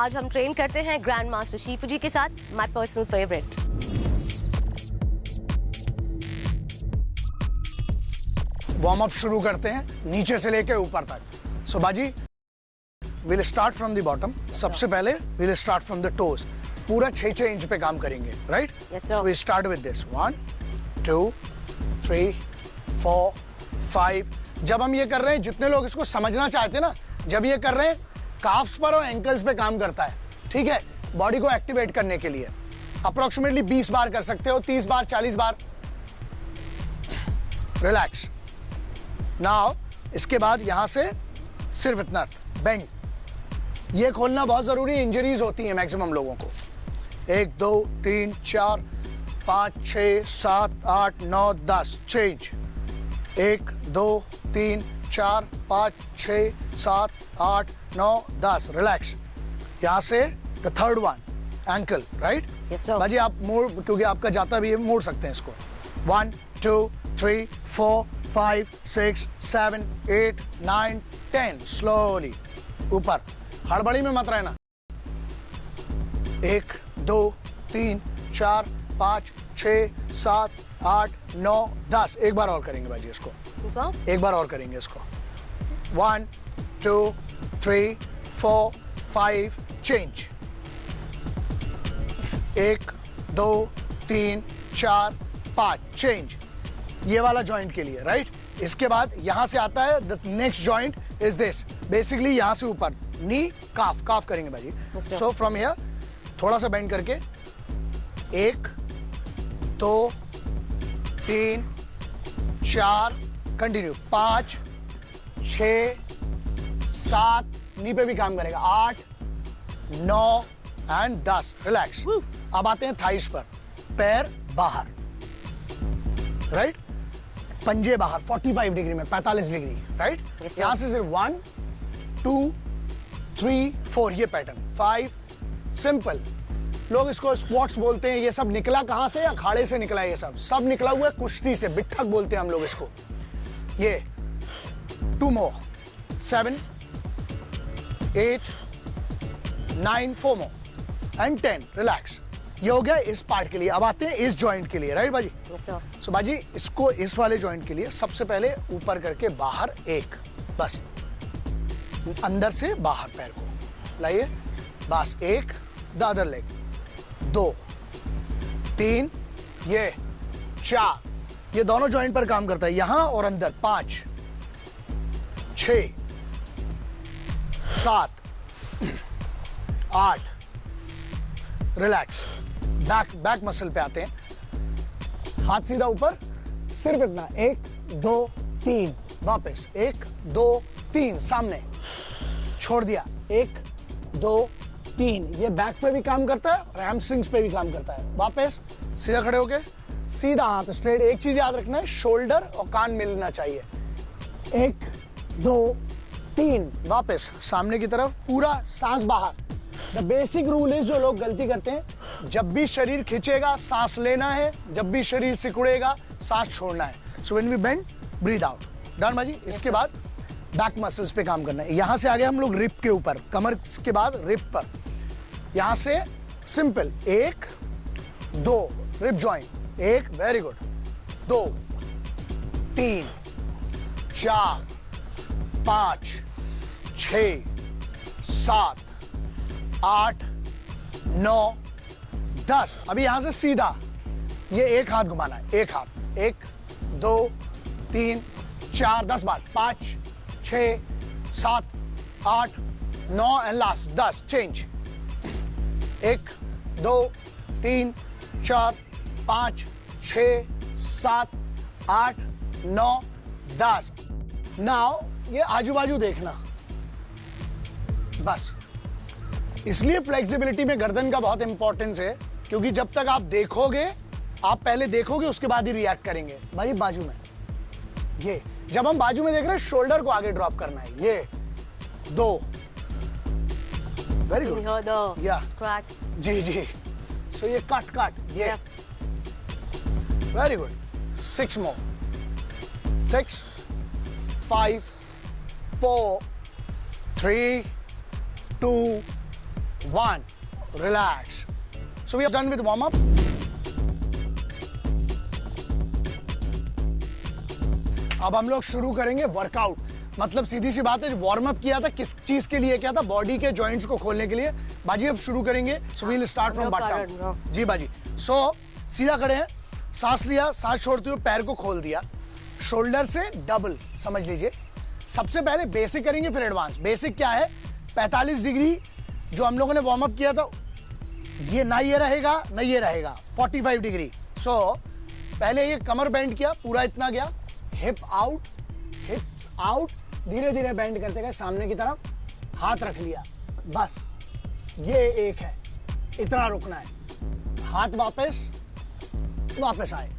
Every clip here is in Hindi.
आज हम ट्रेन करते हैं ग्रैंड मास्टर शीफू जी के साथ, my personal favourite. Warm up शुरू करते हैं नीचे से लेके ऊपर तक। सो बाजी will start from the bottom. सबसे पहले will start from the toes. पूरा 6-6 इंच पे काम करेंगे, right? So we start with this 1 2 3 4 5। जब हम ये कर रहे हैं, जितने लोग इसको समझना चाहते हैं ना, जब ये कर रहे हैं काफ्स पर और एंकल्स पे काम करता है, ठीक है? बॉडी को एक्टिवेट करने के लिए अप्रोक्सीमेटली 20 बार कर सकते हो, 30 बार, 40 बार। रिलैक्स। नाउ इसके बाद यहां से सिर्फ इतना बेंड, ये खोलना बहुत जरूरी है। इंजरीज होती है मैक्सिमम लोगों को। 1 2 3 4 5 6 7 8 9 10 चेंज। 1 2 3 4 5 6 7 8 9 10 रिलैक्स। यहां से the third one ankle, right? बाजी आप मोड़, क्योंकि आपका जाता भी है, मोड़ सकते हैं इसको। 1 2 3 4 5 6 7 8 9 10 स्लोली ऊपर। हड़बड़ी में मत रहना। 1 2 3 4 5 6 7 8 9 10। एक बार और करेंगे बाजी इसको, एक बार और करेंगे इसको। 1 2 3 4 5 चेंज। 1 2 3 4 5 चेंज। ये वाला जॉइंट के लिए, राइट? इसके बाद यहां से आता है the next joint is this. Basically यहां से ऊपर नी काफ, काफ करेंगे बाजी। सो फ्रॉम हियर थोड़ा सा बेंड करके 1 2 3 4 कंटिन्यू 5 6 7 नी पे भी काम करेगा 8 9 एंड 10 रिलैक्स। अब आते हैं थाइस पर। पैर बाहर, राइट? पंजे बाहर 45 डिग्री में, 45 डिग्री, राइट? यहां से सिर्फ 1 2 3 4 ये पैटर्न। 5 सिंपल। लोग इसको स्क्वाट्स बोलते हैं। ये सब निकला कहां से? अखाड़े से निकला। ये सब निकला हुआ है कुश्ती से। बिट्ठक बोलते हैं हम लोग इसको। ये 2 मोर 7 8 9 4 मोर एंड 10 रिलैक्स। ये हो गया इस पार्ट के लिए। अब आते हैं इस जॉइंट के लिए, राइट बाजी? सो बाजी इसको इस वाले जॉइंट के लिए सबसे पहले ऊपर करके बाहर 1, बस अंदर से बाहर पैर को लाइए, बस 1 द अदर लेग 2 3 ये 4। ये दोनों जॉइंट पर काम करता है, यहां और अंदर। 5 6 7 8 रिलैक्स। बैक मसल पे आते हैं। हाथ सीधा ऊपर, सिर्फ इतना 1 2 3 वापस 1 2 3 सामने छोड़ दिया 1 2 3। ये बैक पे भी काम करता है और हैमस्ट्रिंग्स पे भी काम करता है। वापस सीधा खड़े होके सीधा हाथ स्ट्रेट। एक चीज याद रखना है, शोल्डर और कान मिलना चाहिए। 1 2 3 वापस सामने की तरफ, पूरा सांस बाहर। द बेसिक रूल इज, जो लोग गलती करते हैं, जब भी शरीर खींचेगा सांस लेना है, जब भी शरीर सिकुड़ेगा सांस छोड़ना है। So when we bend breathe out. Done बाजी? इसके बाद बैक मसल्स पे काम करना है। यहां से आगे हम लोग रिप के ऊपर, कमर के बाद रिप पर। यहां से simple 1 2 rep joint 1 very good 2 3 4 5 6 7 8 9 10। अभी यहां से सीधा ये एक हाथ घुमाना है, एक हाथ 1 2 3 4 10 बार 5 6 7 8 9 एंड लास्ट 10 चेंज। 1 2 3 4 5 6 7 8 9 10। नाउ ये आजू बाजू देखना, बस। इसलिए फ्लेक्सिबिलिटी में गर्दन का बहुत इंपॉर्टेंस है, क्योंकि जब तक आप देखोगे, आप पहले देखोगे उसके बाद ही रिएक्ट करेंगे। भाई बाजू में, ये जब हम बाजू में देख रहे हैं, शोल्डर को आगे ड्रॉप करना है। ये 2 वेरी गुड या जी जी। सो ये कट ये very good. 6 more 6 5 4 3 2 1, relax. So we are done with warm up. अब हम लोग शुरू करेंगे वर्कआउट। मतलब सीधी सी बात है, वार्म अप किया था किस चीज के लिए किया था? बॉडी के जॉइंट्स को खोलने के लिए। बाजी अब शुरू करेंगे। So we will start from bottom. जी बाजी। सो सीधा खड़े हैं, सांस लिया, सांस छोड़ते हुए पैर को खोल दिया, शोल्डर से डबल समझ लीजिए। सबसे पहले बेसिक करेंगे फिर एडवांस। बेसिक क्या है? 45 डिग्री जो हम लोगों ने वार्म अप किया था, ये ना ये रहेगा ना ये रहेगा, 45 डिग्री। सो पहले ये कमर बेंड किया, पूरा इतना गया, हिप आउट, हिप्स आउट, धीरे धीरे बेंड करते गए सामने की तरफ, हाथ रख लिया, बस ये एक है, इतना रुकना है, हाथ वापस आए,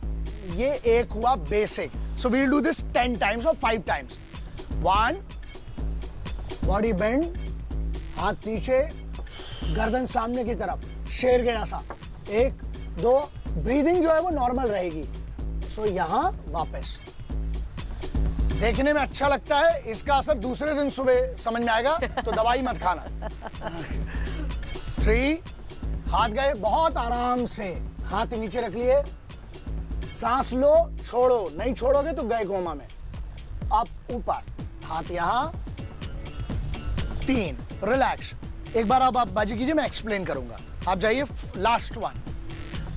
ये एक हुआ basic. So we will do this 10 times और 5 टाइम्स। 1, बॉडी बेंड, हाथ नीचे, गर्दन सामने की तरफ, शेर के जैसा। 1, 2, ब्रीदिंग जो है वो नॉर्मल रहेगी। सो यहां वापस। देखने में अच्छा लगता है, इसका असर दूसरे दिन सुबह समझ में आएगा, तो दवाई मत खाना। 3, हाथ गए, बहुत आराम से हाथ नीचे रख लिए, सांस लो, छोड़ो, नहीं छोड़ोगे तो गए कोमा में। अब ऊपर, हाथ यहां, 3, रिलैक्स। एक बार आप बाजी कीजिए, मैं एक्सप्लेन करूंगा। आप जाइए लास्ट वन।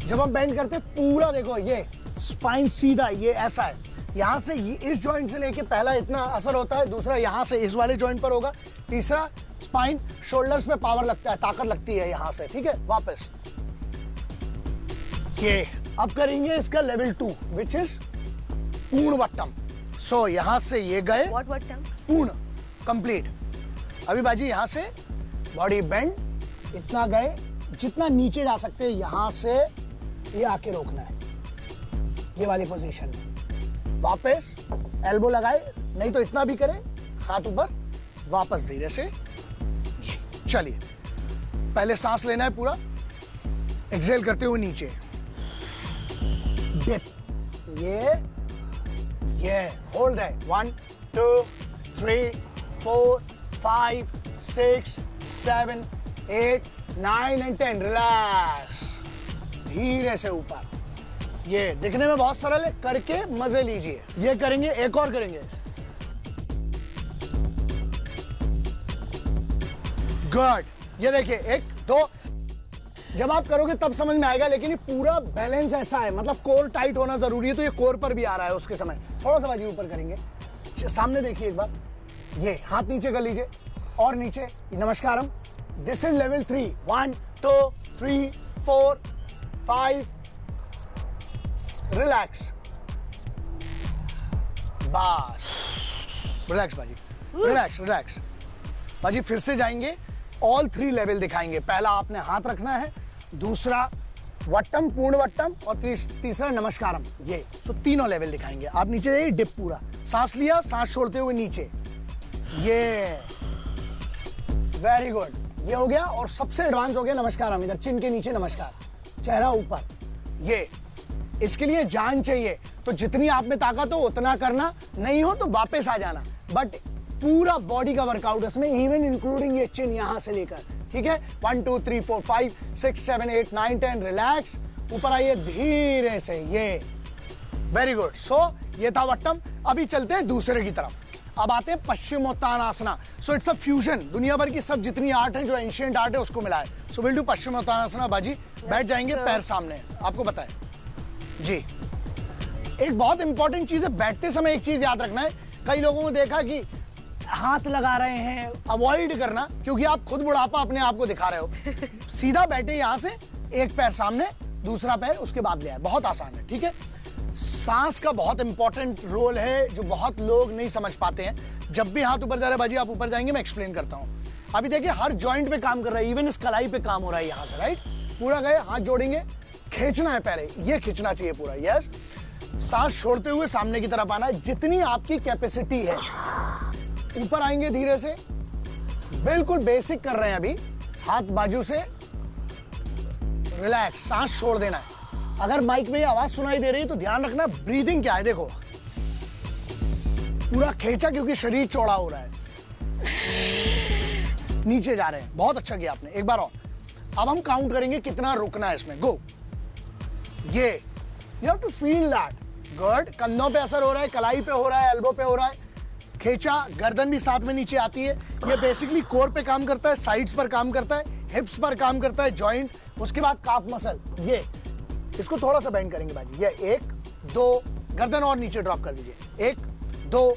जब हम बेंड करते पूरा देखो, ये स्पाइन सीधा, ये ऐसा है, यहां से इस जॉइंट से लेके पहला इतना असर होता है, दूसरा यहां से इस वाले जॉइंट पर होगा, तीसरा स्पाइन शोल्डर्स पे पावर लगता है, ताकत लगती है यहां से। ठीक है, वापस ये। अब करेंगे इसका लेवल 2 विच इज पूर्ण वट्टम। सो यहां से ये गए, व्हाट वट्टम? पूर्ण, कंप्लीट। अभी बाजी यहां से बॉडी बेंड, इतना गए, जितना नीचे जा सकते हैं, यहां से ये आके रोकना है, ये वाली पोजीशन में। वापस एल्बो लगाए, नहीं तो इतना भी करें, हाथ ऊपर, वापस धीरे से। चलिए, पहले सांस लेना है पूरा, एक्सहेल करते हुए नीचे, डिप, ये होल्ड है। 1, 2, 3, 4, 5, 6, 7, 8, 9 and 10। रिलैक्स, धीरे से ऊपर। ये दिखने में बहुत सरल है, करके मजे लीजिए। ये करेंगे, एक और करेंगे। गुड। ये देखिए, 1, 2। जब आप करोगे तब समझ में आएगा, लेकिन ये पूरा बैलेंस ऐसा है, मतलब कोर टाइट होना जरूरी है, तो ये कोर पर भी आ रहा है उसके समय। थोड़ा सा बाजी ऊपर करेंगे, सामने देखिए एक बार, ये हाथ नीचे कर लीजिए और नीचे, नमस्कारम। This is level 3। 1, 2, 3, 4, 5। रिलैक्स, बस रिलैक्स बाजी, रिलैक्स रिलैक्स बाजी। फिर से जाएंगे, ऑल 3 लेवल दिखाएंगे। पहला आपने हाथ रखना है, दूसरा वट्टम, पूर्ण वट्टम, और तीसरा नमस्कारम। ये सो तीनों लेवल दिखाएंगे। आप नीचे जाइए, डिप पूरा, सांस लिया, सांस छोड़ते हुए नीचे, ये वेरी गुड, ये हो गया। और सबसे एडवांस हो गया नमस्कारम, इधर चिन के नीचे नमस्कार, चेहरा ऊपर। ये इसके लिए जान चाहिए, तो जितनी आप में ताकत हो उतना करना, नहीं हो तो वापस आ जाना, बट पूरा बॉडी का वर्कआउट इसमें, इवन इंक्लूडिंग ये चिन यहां से लेकर। ठीक है, 1, 2, 3, 4, 5, 6, 7, 8, 9, 10। रिलैक्स, ऊपर आइए धीरे से, ये वेरी गुड। सो ये था वट्टम। अभी चलते हैं दूसरे की तरफ। अब आते हैं पश्चिमोत्तानासना। सो इट्स अ फ्यूजन, दुनिया भर की सब जितनी आर्ट है, जो एंशिएंट आर्ट है, उसको मिला है। So will do paschimottanasana. बाजी बैठ जाएंगे, पैर सामने, आपको पता है जी। एक बहुत इंपॉर्टेंट चीज है, बैठते समय एक चीज याद रखना है। कई लोगों को देखा कि हाथ लगा रहे हैं, अवॉइड करना, क्योंकि आप खुद बुढ़ापा अपने आप को दिखा रहे हो। सीधा बैठे यहां से, एक पैर सामने, दूसरा पैर उसके बाद ले आए, बहुत आसान है। ठीक है, सांस का बहुत इंपॉर्टेंट रोल है, जो बहुत लोग नहीं समझ पाते हैं। जब भी हाथ ऊपर जा रहा है बाजी, आप ऊपर जाएंगे, मैं एक्सप्लेन करता हूं। अभी देखिए, हर जॉइंट पे काम कर रहा है, इवन इस कलाई पे काम हो रहा है यहां से, राइट। पूरा गए, हाथ जोड़ेंगे, खींचना है पैर, ये खींचना चाहिए पूरा, यस। सांस छोड़ते हुए सामने की तरफ आना है, जितनी आपकी कैपेसिटी है। ऊपर आएंगे धीरे से, बिल्कुल बेसिक कर रहे हैं अभी। हाथ बाजू से, रिलैक्स, सांस छोड़ देना है। अगर माइक में ये आवाज सुनाई दे रही है तो ध्यान रखना, ब्रीदिंग क्या है, देखो पूरा खींचा, क्योंकि शरीर चौड़ा हो रहा है। नीचे जा रहे हैं, बहुत अच्छा किया आपने। एक बार और, अब हम काउंट करेंगे कितना रुकना है इसमें। गो। ये you have to feel that. Good. कंधों पे असर हो रहा है, कलाई पे हो रहा है, एल्बो पे हो रहा है, खींचा, गर्दन भी साथ में नीचे आती है। ये बेसिकली कोर पे काम करता है, साइड्स पर काम करता है, हिप्स पर काम करता है, जॉइंट। उसके बाद काफ मसल। ये इसको थोड़ा सा बेंड करेंगे बाजी। ये 1 2, गर्दन और नीचे ड्रॉप कर दीजिए। 1 2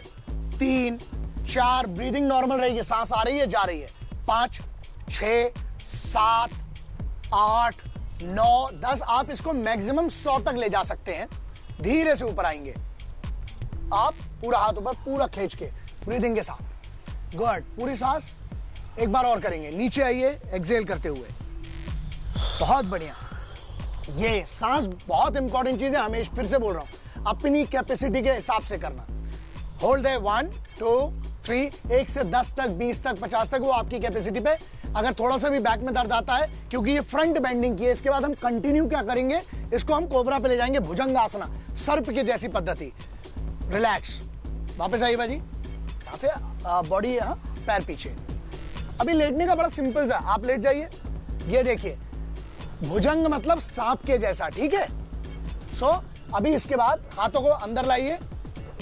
3 4, ब्रीदिंग नॉर्मल रहेगी, सांस आ रही है जा रही है। 5 6 7 8 9 10। आप इसको मैक्सिमम 100 तक ले जा सकते हैं। धीरे से ऊपर आएंगे आप, पूरा हाथ ऊपर, पूरा खींच के ब्रीदिंग के साथ। गुड। पूरी सांस एक बार और करेंगे। नीचे आइए एक्सेल करते हुए। बहुत बढ़िया। ये सांस बहुत इंपॉर्टेंट चीज है, हमेशा फिर से बोल रहा हूं, अपनी कैपेसिटी के हिसाब से करना। होल्ड है 1 2 3, 1 से 10 तक, 20 तक, 50 तक, वो आपकी कैपेसिटी पे। अगर थोड़ा सा भी बैक में दर्द आता है, क्योंकि ये फ्रंट बेंडिंग की है, इसके बाद हम कंटिन्यू क्या करेंगे, इसको हम कोबरा पे ले जाएंगे, भुजंगासना, सर्प के जैसी पद्धति। रिलैक्स। वापस आइए बाजी। यहां से बॉडी यहां, पैर पीछे। अभी लेटने का बड़ा सिंपल सा, आप लेट जाइए। ये देखिए, भुजंग मतलब सांप के जैसा, ठीक है। सो अभी इसके बाद हाथों को अंदर लाइए,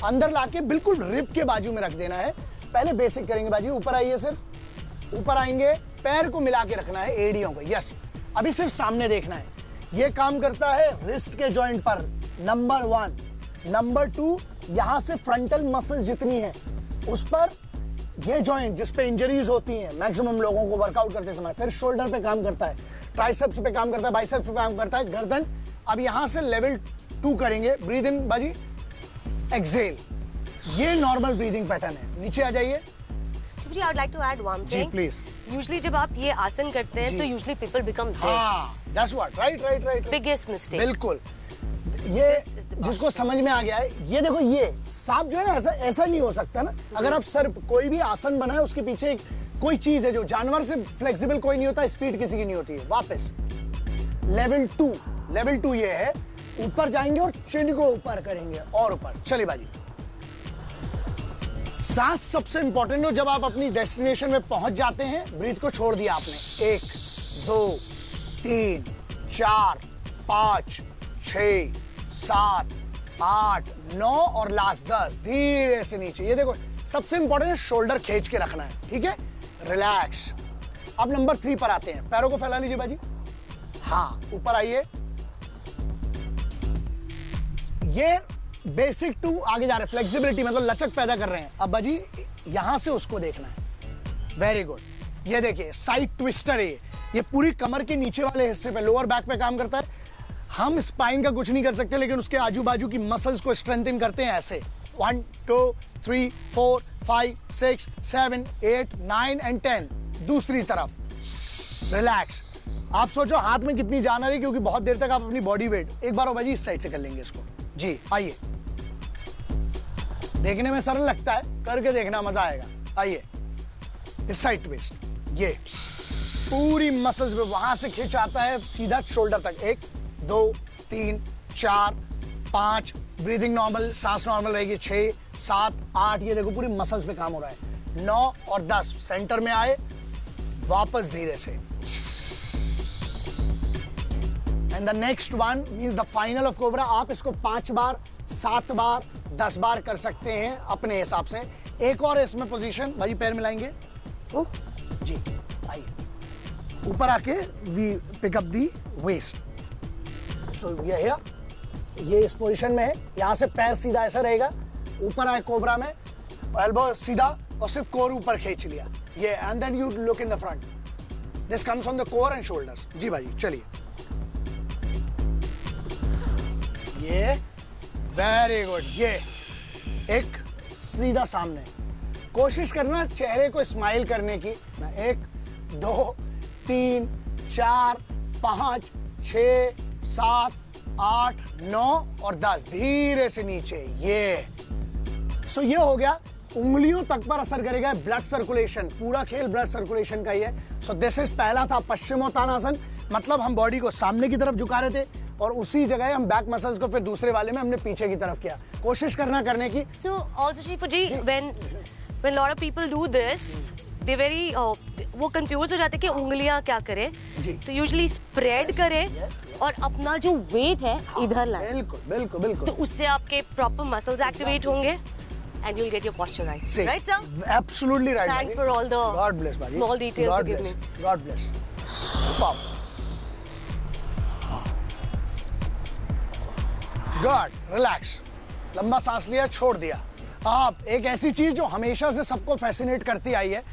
अंदर लाके बिल्कुल रिब के बाजू में रख देना है। पहले बेसिक करेंगे बाजी। ऊपर आइए, सिर्फ ऊपर आएंगे, पैर को मिला के रखना है, एड़ियों को। यस। अभी सिर्फ सामने देखना है। ये काम करता है रिस्ट के जॉइंट पर, नंबर 1। नंबर 2, यहां से फ्रंटल मसल्स जितनी है उस पर, ये जॉइंट जिस पे इंजरीज होती हैं मैक्सिमम लोगों को वर्कआउट करते समय। फिर शोल्डर पे काम करता है, ट्राइसेप्स पे काम करता है, बाइसेप्स पे काम करता है, गर्दन। अब यहां से लेवल 2 करेंगे। ब्रीद इन बाजी, एक्सेल। ये नॉर्मल ब्रीदिंग पैटर्न है। नीचे आ जाइए। Shivji, I would like to add one thing. Please. Usually जब आप ये आसन करते हैं तो usually people become this. That's what, right. Biggest mistake. बिल्कुल। ये जिसको समझ में आ गया है, ये देखो, ये सांप जो है ना, ऐसा नहीं हो सकता ना। अगर आप सर्प, कोई भी आसन बनाए, उसके पीछे कोई चीज है जो जानवर से फ्लेक्सिबल कोई नहीं होता, स्पीड किसी की नहीं होती है। वापस लेवल 2 ये है। ऊपर जाएंगे और चिन को ऊपर करेंगे और ऊपर। चलिए बाजी। सांस सबसे इंपॉर्टेंट हो। जब आप अपनी डेस्टिनेशन में पहुंच जाते हैं, ब्रीथ को छोड़ दिया आपने। 1 2 3 4 5 6 7 8 9 और लास्ट 10। धीरे से नीचे। ये देखो, सबसे इंपॉर्टेंट है शोल्डर खींच के रखना है, ठीक है। रिलैक्स। अब नंबर 3 पर आते हैं। पैरों को फैला लीजिए बाजी। हाँ, ऊपर आइए। ये बेसिक 2 आगे जा रहे हैं, फ्लेक्सिबिलिटी मतलब लचक पैदा कर रहे हैं। अब बाजी यहां से उसको देखना है। Very good. ये देखिए, साइड ट्विस्टर है ये पूरी कमर के नीचे वाले हिस्से पे, लोअर बैक पे काम करता है। हम स्पाइन का कुछ नहीं कर सकते, लेकिन उसके आजू बाजू की मसल्स को स्ट्रेंथन करते हैं ऐसे। 1 2 3 4 5 6 7 8 9 एंड 10। दूसरी तरफ। रिलैक्स। आप सोचो हाथ में कितनी जान आ रही है, क्योंकि बहुत देर तक आप अपनी बॉडी वेट, एक बार बाजी इस साइड से कर लेंगे इसको। जी आइए। देखने में सरल लगता है, करके देखना, मजा आएगा। आइए, इस साइड ट्विस्ट। ये पूरी मसल्स पे वहां से खींच आता है सीधा शोल्डर तक। 1 2 3 4 5। ब्रीदिंग नॉर्मल, सांस नॉर्मल रहेगी। 6 7 8। ये देखो, पूरी मसल्स पे काम हो रहा है। 9 और 10। सेंटर में आए, वापस धीरे से। And the next one means the final of cobra. आप इसको 5 बार 7 बार 10 बार कर सकते हैं अपने हिसाब से। एक और इसमें पोजीशन, भाई पैर मिलाएंगे जी। आइए, ऊपर आके we pick up the waist. So ये इस पोजीशन में है। यहां से पैर सीधा ऐसा रहेगा, ऊपर आए कोबरा में, एल्बो सीधा और सिर्फ कोर ऊपर खींच लिया। ये and then you look in the front. This comes on the core and shoulders. जी भाई, चलिए। ये वेरी गुड। ये एक सीधा सामने, कोशिश करना चेहरे को स्माइल करने की। 1 2 3 4 5 6 7 8 9 और 10। धीरे से नीचे। ये ये हो गया। उंगलियों तक पर असर करेगा ब्लड सर्कुलेशन। पूरा खेल ब्लड सर्कुलेशन का ही है। सो दिस इज पहला था पश्चिमोत्तानासन, मतलब हम बॉडी को सामने की तरफ झुका रहे थे और उसी जगह हम बैक मसल्स को फिर दूसरे वाले में हमने पीछे की तरफ किया। कोशिश करना करने की। So also Shifuji, when a lot of people do this, they very वो कंफ्यूज हो जाते हैं कि उंगलियां क्या करें, तो यूजुअली स्प्रेड करें और अपना जो वेट है इधर लाएं। बिल्कुल बिल्कुल बिल्कुल। तो उससे आपके प्रॉपर मसल्स एक्टिवेट होंगे and you'll get your posture right. Right, sir? Absolutely right. Thanks for all the God bless, small details you give me. God bless. Wow. Good. Relax. लंबा सांस लिया, छोड़ दिया। आप एक ऐसी चीज जो हमेशा से सबको फैसिनेट करती आई है,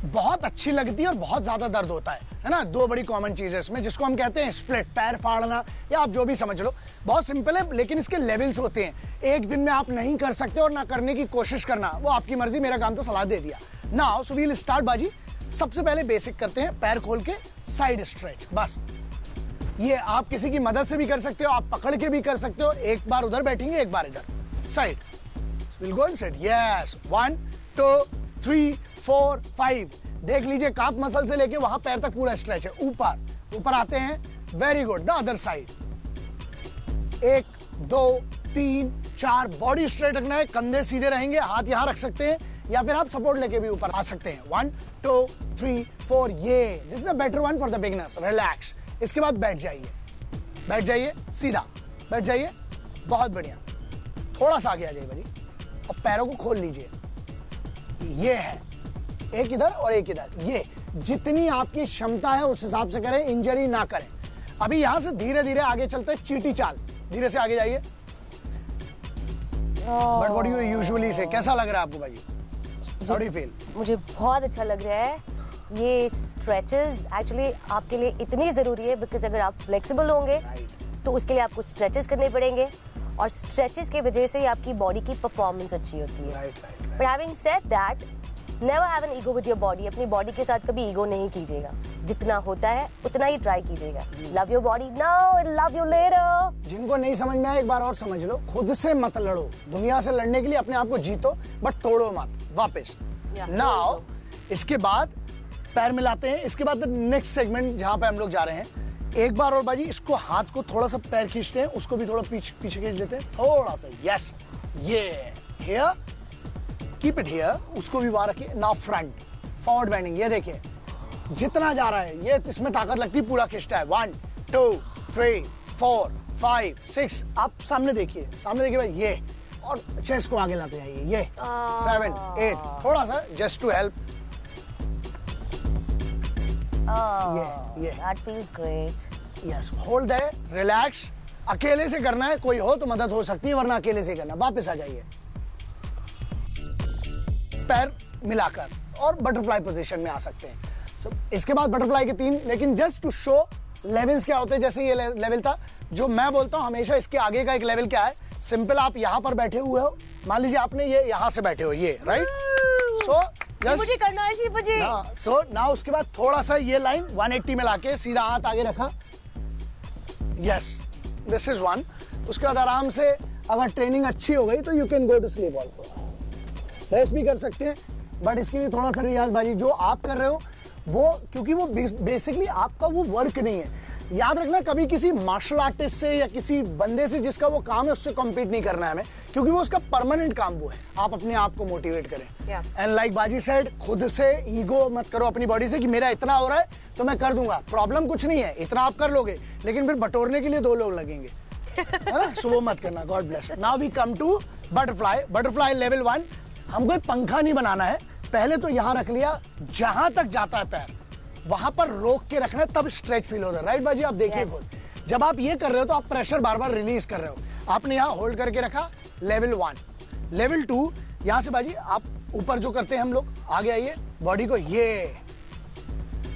बहुत अच्छी लगती है और बहुत ज्यादा दर्द होता है ना। दो बड़ी कॉमन चीज है इसमें, जिसको हम कहते हैं स्प्लिट, पैर फाड़ना, या आप जो भी समझ लो। बहुत सिंपल है, लेकिन इसके लेवल्स होते हैं। एक दिन में आप नहीं कर सकते और ना करने की कोशिश करना, वो आपकी मर्जी। मेरा काम तो सलाह दे दिया। Now so we will start बाजी। सबसे पहले बेसिक करते हैं, पैर खोल के साइड स्ट्रेच। बस ये आप किसी की मदद से भी कर सकते हो, आप पकड़ के भी कर सकते हो। एक बार उधर बैठेंगे, एक बार इधर side. Will go inside. Yes, 1 2 3 4 5। देख लीजिए काफ मसल से लेके वहां पैर तक पूरा स्ट्रेच है। ऊपर ऊपर आते हैं। Very good. The other side. 1 2 3 4। Body straight रखना है, कंधे सीधे रहेंगे, हाथ यहां रख सकते हैं या फिर आप सपोर्ट लेके भी ऊपर आ सकते हैं। 1 2 3 4। ये this is a better one for the beginners. Relax. इसके बाद बैठ जाइए, बैठ जाइए, सीधा बैठ जाइए। बहुत बढ़िया। थोड़ा सा आगे आ जाइए भाई और पैरों को खोल लीजिए। ये है, एक इधर और एक इधर। ये जितनी आपकी क्षमता है उस हिसाब से करें, इंजरी ना करें। अभी यहां से धीरे धीरे आगे चलते हैं, चींटी चाल। धीरे से आगे जाइए। But what do you usually से, कैसा लग रहा है आपको भाई? How do you feel? मुझे बहुत अच्छा लग रहा है। ये स्ट्रेचेस एक्चुअली आपके लिए इतनी जरूरी है, बिकॉज अगर आप फ्लेक्सिबल होंगे तो उसके लिए आपको स्ट्रेचेस करने पड़ेंगे, और स्ट्रेचेस की वजह से ही आपकी बॉडी की परफॉर्मेंस अच्छी होती है। But having said that, never have an ego with your body. अपनी बॉडी के साथ कभी ईगो नहीं कीजिएगा। जितना होता है उतना ही ट्राई कीजिएगा। Love your body now and love you later. जिनको नहीं समझ में आया एक बार और समझ लो। खुद से मत लड़ो, दुनिया से लड़ने के लिए अपने आप को जीतो, बट तोड़ो मत वापस। नाउ इसके बाद पैर मिलाते हैं। इसके बाद नेक्स्ट सेगमेंट जहां पे हम लोग जा रहे हैं, एक बार और बाजी इसको हाथ को थोड़ा सा पैर खींचते हैं, उसको भी थोड़ा पीछे खींच लेते हैं थोड़ा सा। यस, ये हियर, कीप इट हियर। उसको भी वहां रखिए। Now front, forward bending. ये देखिए जितना जा रहा है, ये इसमें ताकत लगती है, पूरा खींचता है। 1 2 3 4 5 6। आप सामने देखिए, सामने देखिए भाई। ये और चेस्ट को आगे लाते जाइए। ये 7 8। थोड़ा सा just to help. That feels great. Yes, hold there, relax. अकेले से करना है, कोई हो तो मदद हो सकती है, वरना अकेले से करना। वापस आ जाइए, पैर मिलाकर, और बटरफ्लाई पोजीशन में आ सकते हैं। इसके बाद बटरफ्लाई के 3, लेकिन जस्ट टू शो लेवल्स क्या होते हैं। जैसे ये लेवल था जो मैं बोलता हूँ हमेशा, इसके आगे का एक लेवल क्या है। सिंपल, आप यहाँ पर बैठे हुए हो, मान लीजिए आपने ये यहाँ से बैठे हो, ये राइट। सो मुझे करना है शिव जी। सो नाउ उसके बाद थोड़ा सा ये लाइन 180 में लाके सीधा हाथ आगे रखा। Yes, this is 1। उसके बाद आराम से, अगर ट्रेनिंग अच्छी हो गई तो you can go to sleep also. Rest भी कर सकते हैं, बट इसके लिए थोड़ा सा रियाज बाजी जो आप कर रहे हो वो, क्योंकि वो बेसिकली आपका वो वर्क नहीं है। याद रखना, कभी किसी मार्शल आर्टिस्ट से या किसी बंदे से जिसका वो काम है उससे कॉम्पीट नहीं करना है हमें, क्योंकि वो उसका परमानेंट काम वो है। आप अपने आप को मोटिवेट करें। एंड लाइक बाजी सेड, खुद से ईगो मत करो अपनी बॉडी से कि मेरा इतना हो रहा है तो मैं कर दूंगा। प्रॉब्लम कुछ नहीं है, इतना आप कर लोगे, लेकिन फिर बटोरने के लिए 2 लोग लगेंगे, है ना। सो वो मत करना। God bless. Now we come to butterfly. Butterfly level 1। हमको एक पंखा नहीं बनाना है। पहले तो यहाँ रख लिया, जहां तक जाता है पैर वहां पर रोक के रखना है, तब स्ट्रेच फील होता है। राइट बाजी, आप देखिए खुद। जब आप ये कर रहे हो तो आप प्रेशर बार बार रिलीज कर रहे हो। आपने यहाँ होल्ड करके रखा। लेवल 1। लेवल 2, यहां से बाजी आप ऊपर जो करते हैं हम लोग, आगे आइए, बॉडी को ये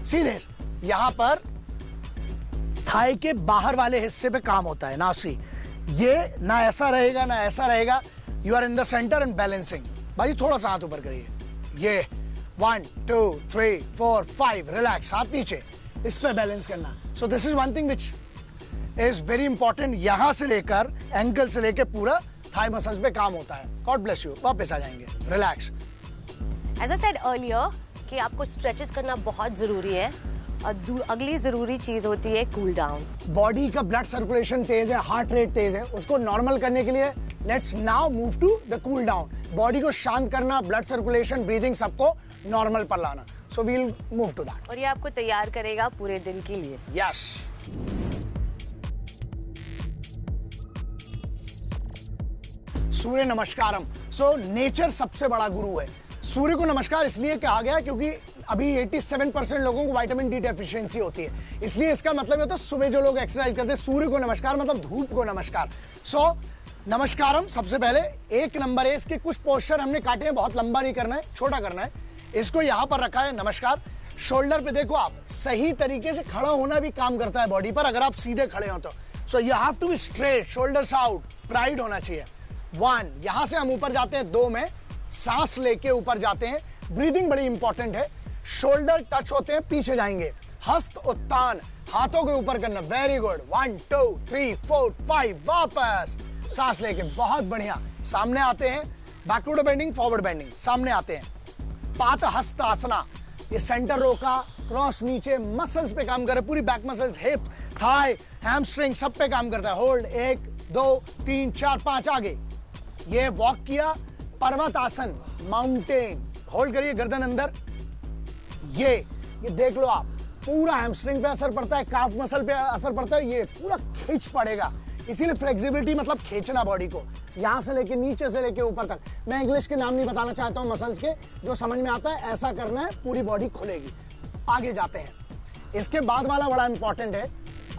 सीधे यहां पर थाई के बाहर वाले हिस्से पे काम होता है। ना सी, ये ना ऐसा रहेगा ना ऐसा रहेगा। You are in the centre and balancing. बाजी थोड़ा सा हाथ ऊपर करिए। ये 1 2 3 4 5। रिलैक्स, हाथ नीचे, इस पे बैलेंस करना। So this is one thing which is very important. यहां से लेकर एंकल से लेकर पूरा थाई मसल्स पे काम होता है। God bless you. वापस आ जाएंगे। Relax. As I said earlier कि आपको स्ट्रेचेस करना बहुत जरूरी है, और अगली जरूरी चीज होती है कूल डाउन। बॉडी का ब्लड सर्कुलेशन तेज है, हार्ट रेट तेज है, उसको नॉर्मल करने के लिए let's now move to the cool down. Body को शांत करना, ब्लड सर्कुलेशन, ब्रीदिंग सबको नॉर्मल पर लाना. So we'll move to that. और ये आपको तैयार करेगा पूरे दिन के लिए. Yes. सूर्य नमस्कारम. So नेचर सबसे बड़ा गुरु है. सूर्य को नमस्कार इसलिए कहा गया क्योंकि अभी 87% लोगों को विटामिन डी डेफिशिएंसी होती है. इसलिए इसका मतलब होता है सुबह जो लोग एक्सरसाइज करते हैं सूर्य को नमस्कार मतलब धूप को नमस्कार. सो नमस्कारम सबसे पहले 1 नंबर है. इसके कुछ पोस्चर हमने काटे हैं, बहुत लंबा नहीं करना है, छोटा करना है. इसको यहां पर रखा है नमस्कार. शोल्डर पे देखो आप, सही तरीके से खड़ा होना भी काम करता है बॉडी पर अगर आप सीधे खड़े हो तो. So you have to be straight, shoulders out, pride होना चाहिए. 1. यहां से हम ऊपर जाते हैं 2 में सांस लेके ऊपर जाते हैं. ब्रीदिंग बड़ी इंपॉर्टेंट है. शोल्डर टच होते हैं, पीछे जाएंगे. हस्त उत्तान, हाथों के ऊपर करना. Very good. 1 2 3 4 5. वापस सांस लेके, बहुत बढ़िया. सामने आते हैं, बैकवर्ड बेंडिंग, फॉरवर्ड बेंडिंग. सामने आते हैं, पात हस्त आसना. ये सेंटर रो का क्रॉस नीचे मसल्स पे काम कर रहा है. पूरी back muscles, hip, thigh, hamstring सब पे काम करता है. होल्ड. 1 2 3 4 5. आगे ये वॉक किया. पर्वत आसन, माउंटेन. होल्ड करिए, गर्दन अंदर. ये देख लो आप, पूरा हैमस्ट्रिंग पे असर पड़ता है, काफ मसल पे असर पड़ता है. ये पूरा खींच पड़ेगा. इसीलिए फ्लेक्सिबिलिटी मतलब खींचना बॉडी को, यहां से लेके नीचे से लेके ऊपर तक. मैं इंग्लिश के नाम नहीं बताना चाहता हूं मसल्स के, जो समझ में आता है ऐसा करना है, पूरी बॉडी खुलेगी. आगे जाते हैं. इसके बाद वाला बड़ा इंपॉर्टेंट है,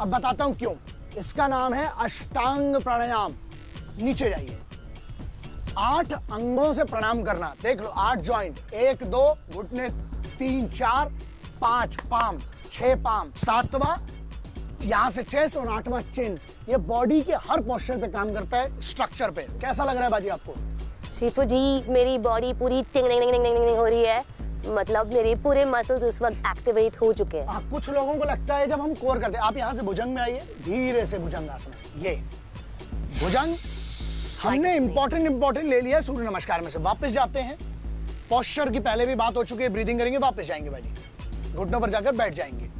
अब बताता हूं क्यों. इसका नाम है अष्टांग प्राणायाम. नीचे जाइए. 8 अंगों से प्रणाम करना. देख लो 8 जॉइंट. 1 2 घुटने, 3 4 5 पाम, 6 पाम, 7वां यहां से चेस्ट और 8वां चिन. ये बॉडी के हर पोस्चर पे काम करता है, स्ट्रक्चर पे. कैसा लग रहा है बाजी आपको? शिफू जी, मेरी बॉडी पूरी टिंग टिंग टिंग टिंग हो रही है. मतलब मेरे पूरे मसल्स इस वक्त एक्टिवेट हो चुके हैं. कुछ लोगों को लगता है जब हम कोर करते हैं. आप यहां से भुजंग में आइए, धीरे से भुजंग आसन. ये भुजंग हमने इंपॉर्टेंट ले लिया सूर्य नमस्कार में से. वापस जाते हैं. पोस्चर की पहले भी बात हो चुकी है, ब्रीदिंग करेंगे, वापस जाएंगे बाजी. घुटनों पर जाकर बैठ जाएंगे.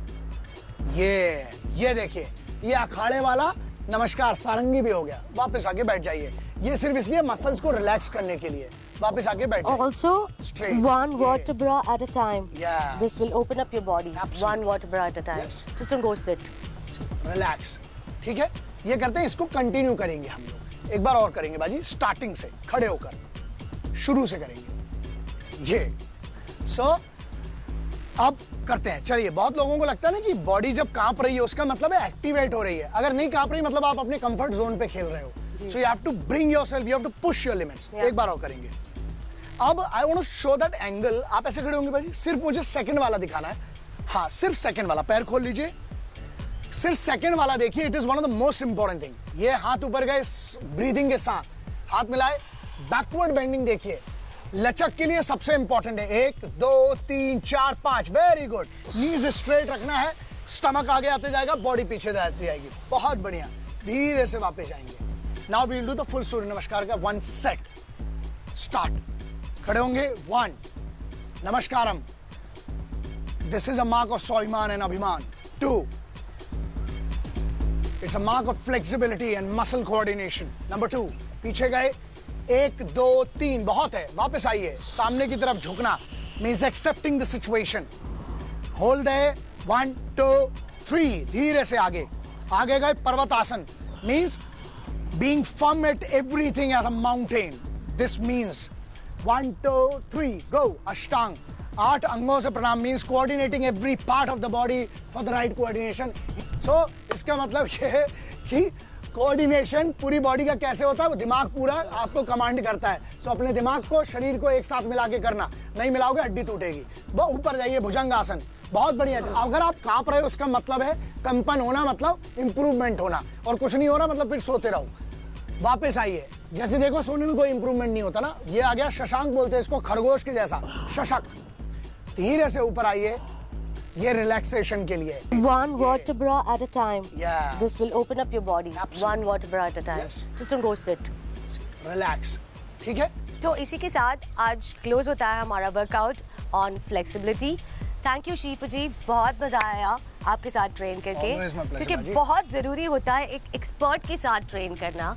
ये देखिए, ये अखाड़े वाला नमस्कार सारंगी भी हो गया. वापस आके बैठ जाइए. ये सिर्फ इसलिए मसल्स को रिलैक्स करने के लिए. वापस आके बैठ जाइए. Also, Straight. one vertebra at a time. Yes. This will open up your body. Absolutely. One vertebra at a time. Yes. Just don't go sit. Relax. ठीक है, ये करते हैं. इसको कंटिन्यू करेंगे हम लोग. एक बार और करेंगे बाजी, स्टार्टिंग से खड़े होकर शुरू से करेंगे. ये अब करते हैं. चलिए, बहुत लोगों को लगता है ना कि बॉडी जब कांप रही है उसका मतलब है एक्टिवेट हो रही है. अगर नहीं कांप रही मतलब आप अपने कंफर्ट जोन पे खेल रहे हो. So you have to bring yourself, you have to push your limits. एक बार और करेंगे. अब I want to show that angle. आप ऐसे खड़े होंगे भाई, सिर्फ मुझे सेकंड वाला दिखाना है. हाँ, सिर्फ सेकंड वाला. पैर खोल लीजिए, सिर्फ सेकंड वाला देखिए. It is one of the most important thing. ये हाथ ऊपर गए ब्रीदिंग के साथ, हाथ मिलाए. बैकवर्ड बेंडिंग देखिए, लचक के लिए सबसे इंपॉर्टेंट है. 1 2 3 4 5. Very good. नीज स्ट्रेट रखना है. स्टमक आगे आते जाएगा, बॉडी पीछे जाती जाएगी. बहुत बढ़िया. धीरे से वापस जाएंगे. Now we will do the full Surya Namaskar का 1 सेट. स्टार्ट. खड़े होंगे. 1 नमस्कारम. This is a mark of swabhiman and अभिमान. 2 it's a mark of flexibility and muscle coordination. Number 2 पीछे गए. 1 2 3. बहुत है. वापस आइए. सामने की तरफ झुकना means accepting the situation. Hold है. 1 2 3. धीरे से आगे गए. पर्वत आसन means being firm at everything as a mountain. This means 1 2 3 go. Ashtang. 8 अंगों से प्रणाम means coordinating every part of the body for the right coordination. So इसका मतलब ये है कि कोऑर्डिनेशन पूरी बॉडी का कैसे होता है, वो दिमाग पूरा आपको कमांड करता है. सो अपने दिमाग को, शरीर को एक साथ मिला के करना. नहीं मिलाओगे हड्डी टूटेगी. वो ऊपर जाइए. भुजंग आसन. बहुत बढ़िया. अगर आप कांप रहे हो उसका मतलब है कंपन होना, मतलब इंप्रूवमेंट होना. और कुछ नहीं हो रहा मतलब फिर सोते रहो. वापस आइए. जैसे देखो सोने में कोई इंप्रूवमेंट नहीं होता ना. ये आ गया शशांक, बोलते हैं इसको, खरगोश के जैसा शशक. धीरे से ऊपर आइए. ये रिलैक्सेशन के लिए. One vertebra at a time. Yes. This will open up your body. Absolutely. One vertebra at a time. Yes. Just don't go sit. Relax. ठीक है. तो इसी के साथ आज क्लोज होता है हमारा workout on flexibility. Thank you Shifu ji, बहुत मजा आया आपके साथ ट्रेन करके, Always my pleasure, क्योंकि बाजी. बहुत जरूरी होता है एक एक्सपर्ट के साथ ट्रेन करना.